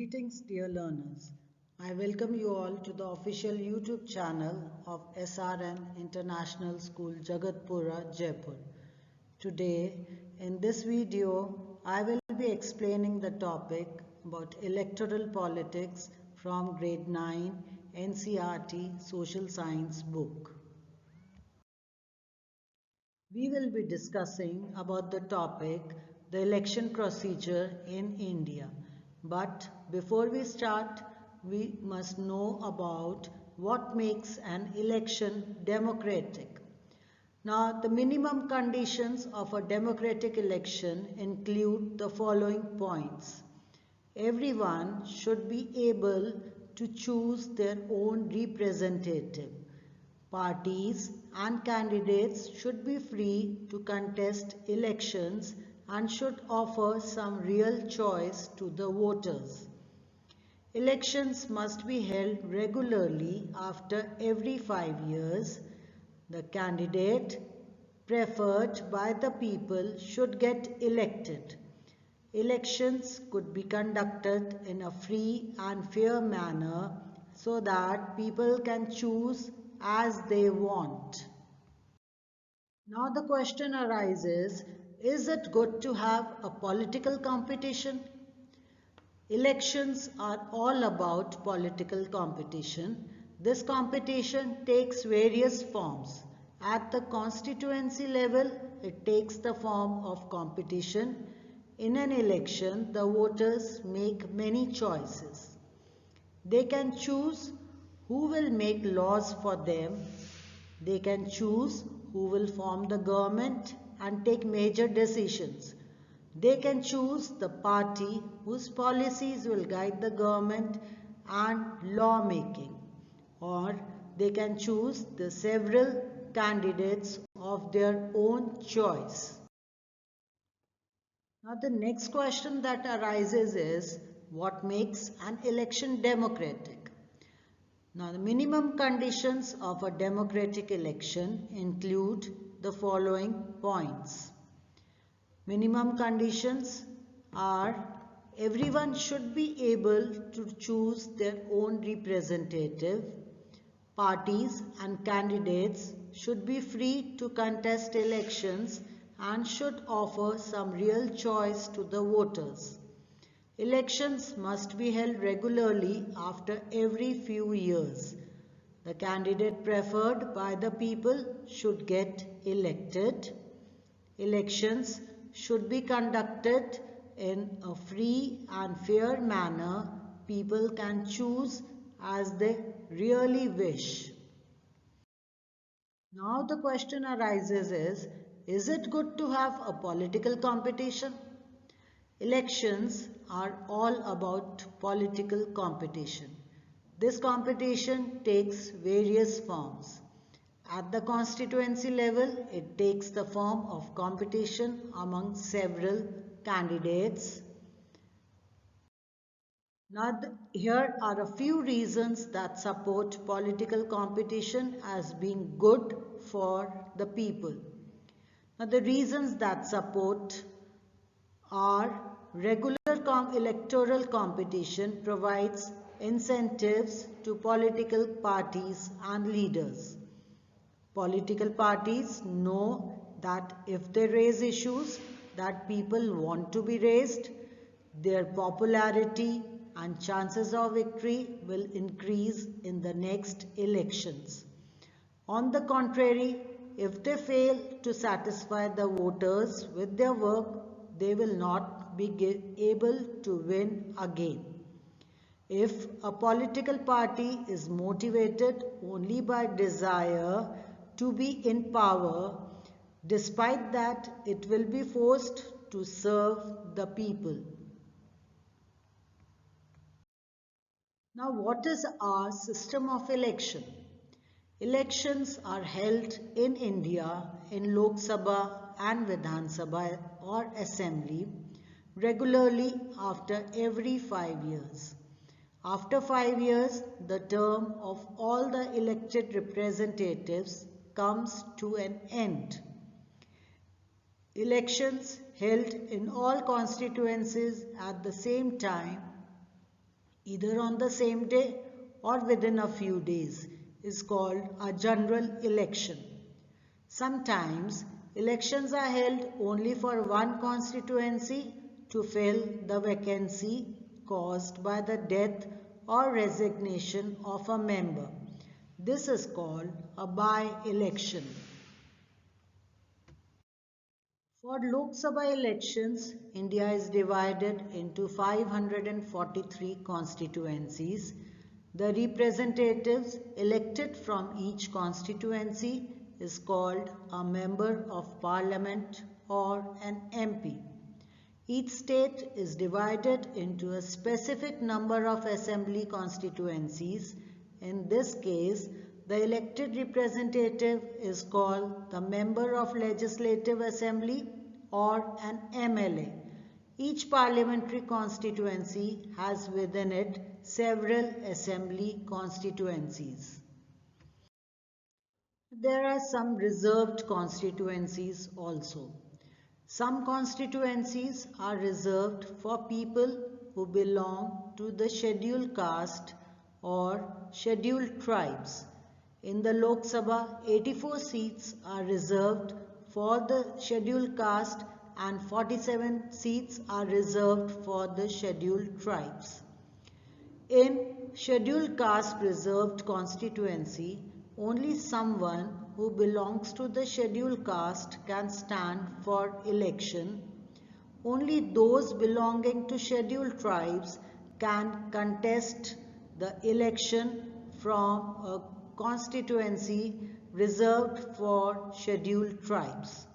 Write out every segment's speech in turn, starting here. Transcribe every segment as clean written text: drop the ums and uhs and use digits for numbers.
Greetings, dear learners. I welcome you all to the official YouTube channel of SRN International School, Jagatpura, Jaipur. Today, in this video, I will be explaining the topic about electoral politics from grade 9 NCERT Social Science book. We will be discussing about the topic, the election procedure in India. But before we start, we must know about what makes an election democratic. Now, the minimum conditions of a democratic election include the following points. Everyone should be able to choose their own representative. Parties and candidates should be free to contest elections and should offer some real choice to the voters. Elections must be held regularly after every 5 years. The candidate preferred by the people should get elected. Elections could be conducted in a free and fair manner so that people can choose as they want. Now the question arises, is it good to have a political competition? Elections are all about political competition. This competition takes various forms. At the constituency level, it takes the form of competition. In an election, the voters make many choices. They can choose who will make laws for them. They can choose who will form the government and take major decisions. They can choose the party whose policies will guide the government and lawmaking, or they can choose the several candidates of their own choice. Now the next question that arises is, what makes an election democratic? Now the minimum conditions of a democratic election include the following points. Minimum conditions are everyone should be able to choose their own representative. Parties and candidates should be free to contest elections and should offer some real choice to the voters. Elections must be held regularly after every few years. The candidate preferred by the people should get elected. Elections should be conducted in a free and fair manner. People can choose as they really wish. Now the question arises is it good to have a political competition? Elections are all about political competition. This competition takes various forms. At the constituency level, it takes the form of competition among several candidates. Now, here are a few reasons that support political competition as being good for the people. Now, the reasons that support are regular electoral competition provides incentives to political parties and leaders. Political parties know that if they raise issues that people want to be raised, their popularity and chances of victory will increase in the next elections. On the contrary, if they fail to satisfy the voters with their work, they will not be able to win again. If a political party is motivated only by desire to be in power, despite that it will be forced to serve the people. Now, what is our system of election? Elections are held in India in Lok Sabha and Vidhan Sabha or Assembly regularly after every 5 years. After 5 years, the term of all the elected representatives comes to an end. Elections held in all constituencies at the same time either on the same day or within a few days, is called a general election. Sometimes elections are held only for one constituency to fill the vacancy caused by the death or resignation of a member. This is called a by-election. For Lok Sabha elections, India is divided into 543 constituencies. The representatives elected from each constituency is called a Member of Parliament or an MP. Each state is divided into a specific number of assembly constituencies. In this case, the elected representative is called the Member of Legislative Assembly or an MLA. Each parliamentary constituency has within it several assembly constituencies. There are some reserved constituencies also. Some constituencies are reserved for people who belong to the scheduled caste or scheduled tribes. In the Lok Sabha, 84 seats are reserved for the scheduled caste and 47 seats are reserved for the scheduled tribes. In scheduled caste reserved constituency, only someone who belongs to the scheduled caste can stand for election. Only those belonging to scheduled tribes can contest the election from a constituency reserved for scheduled tribes.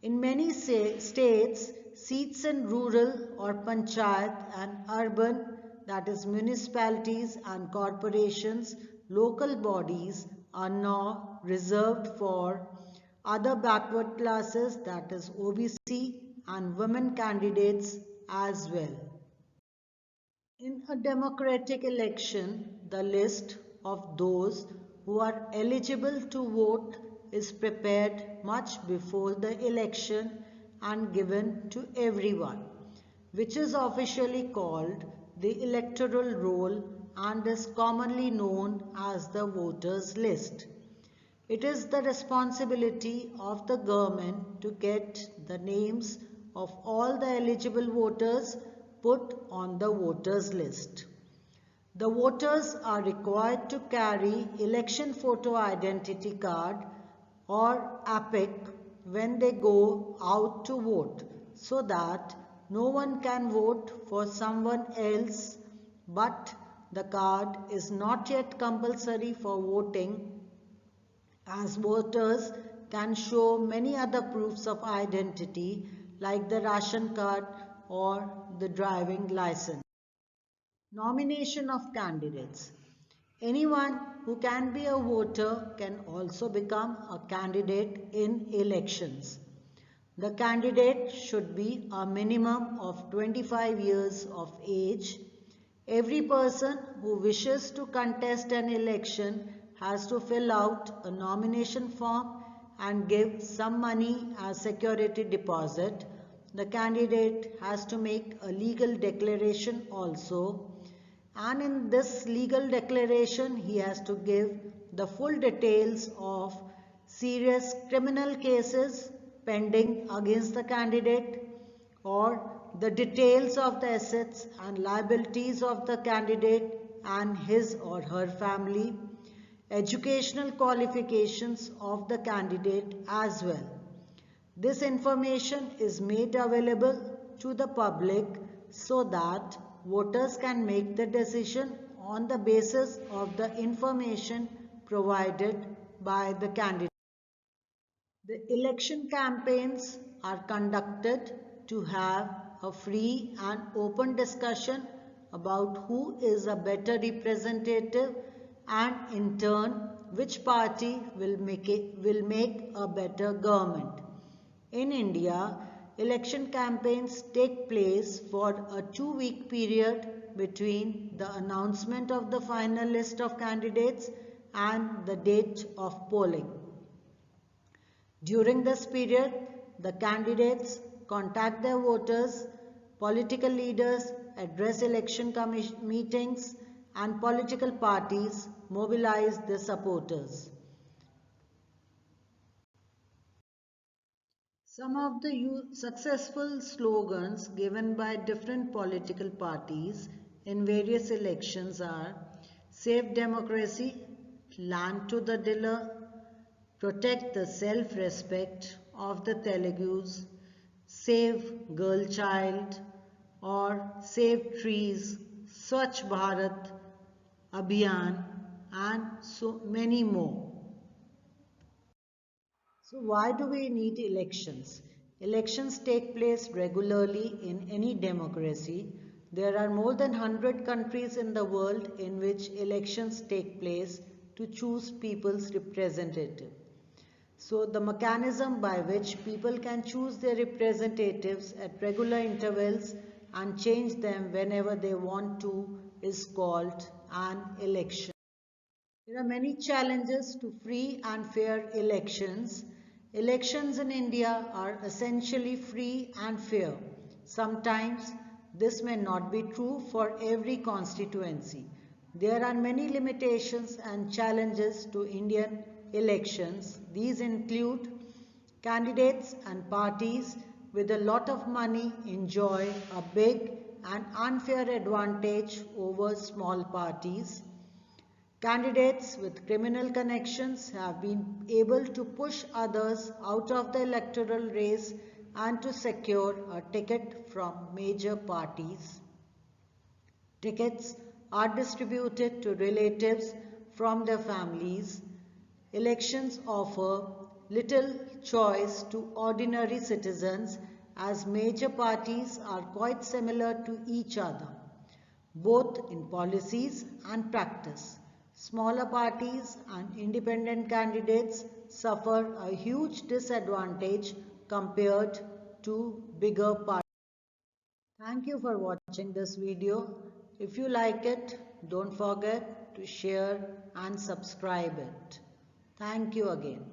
In many states, seats in rural or panchayat and urban, that is municipalities and corporations, local bodies are now reserved for other backward classes, that is OBC, and women candidates as well. In a democratic election, the list of those who are eligible to vote is prepared much before the election and given to everyone, which is officially called the electoral roll and is commonly known as the voters list. It is the responsibility of the government to get the names of all the eligible voters put on the voters list. The voters are required to carry election photo identity card or APIC when they go out to vote so that no one can vote for someone else, but the card is not yet compulsory for voting as voters can show many other proofs of identity like the ration card or the driving license. Nomination of candidates. Anyone who can be a voter can also become a candidate in elections. The candidate should be a minimum of 25 years of age. Every person who wishes to contest an election has to fill out a nomination form and give some money as security deposit. The candidate has to make a legal declaration also, and in this legal declaration he has to give the full details of serious criminal cases pending against the candidate or the details of the assets and liabilities of the candidate and his or her family, educational qualifications of the candidate as well. This information is made available to the public so that voters can make the decision on the basis of the information provided by the candidate. The election campaigns are conducted to have a free and open discussion about who is a better representative and in turn which party will make a better government. In India, election campaigns take place for a 2-week period between the announcement of the final list of candidates and the date of polling. During this period, the candidates contact their voters, political leaders address election meetings, and political parties mobilize their supporters. Some of the successful slogans given by different political parties in various elections are Save Democracy, Land to the Dealer, Protect the Self-Respect of the Telugus, Save Girl Child, or Save Trees, Swachh Bharat Abhiyan, and so many more. So why do we need elections? Elections take place regularly in any democracy. There are more than 100 countries in the world in which elections take place to choose people's representative. So the mechanism by which people can choose their representatives at regular intervals and change them whenever they want to is called an election. There are many challenges to free and fair elections. Elections in India are essentially free and fair. Sometimes this may not be true for every constituency. There are many limitations and challenges to Indian elections. These include candidates and parties with a lot of money enjoy a big and unfair advantage over small parties. Candidates with criminal connections have been able to push others out of the electoral race and to secure a ticket from major parties. Tickets are distributed to relatives from their families. Elections offer little choice to ordinary citizens as major parties are quite similar to each other, both in policies and practice. Smaller parties and independent candidates suffer a huge disadvantage compared to bigger parties. Thank you for watching this video. If you like it, don't forget to share and subscribe it. Thank you again.